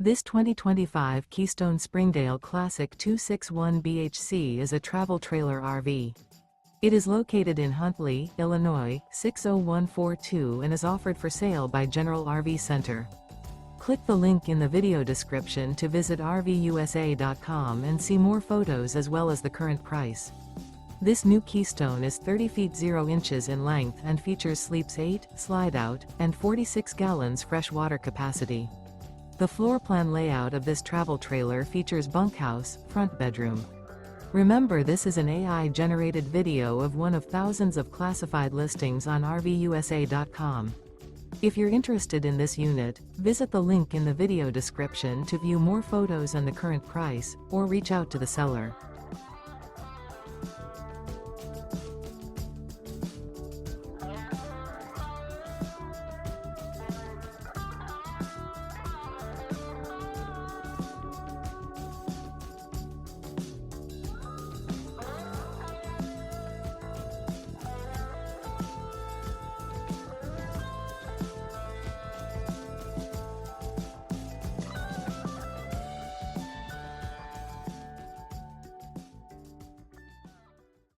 This 2025 Keystone Springdale Classic 261 BHC is a travel trailer RV. It is located in Huntley, Illinois, 60142 and is offered for sale by General RV Center. Click the link in the video description to visit RVUSA.com and see more photos as well as the current price. This new Keystone is 30 feet 0 inches in length and features sleeps 8, slide-out, and 46 gallons fresh water capacity. The floor plan layout of this travel trailer features bunkhouse, front bedroom. Remember, this is an AI-generated video of one of thousands of classified listings on RVUSA.com. If you're interested in this unit, visit the link in the video description to view more photos and the current price, or reach out to the seller.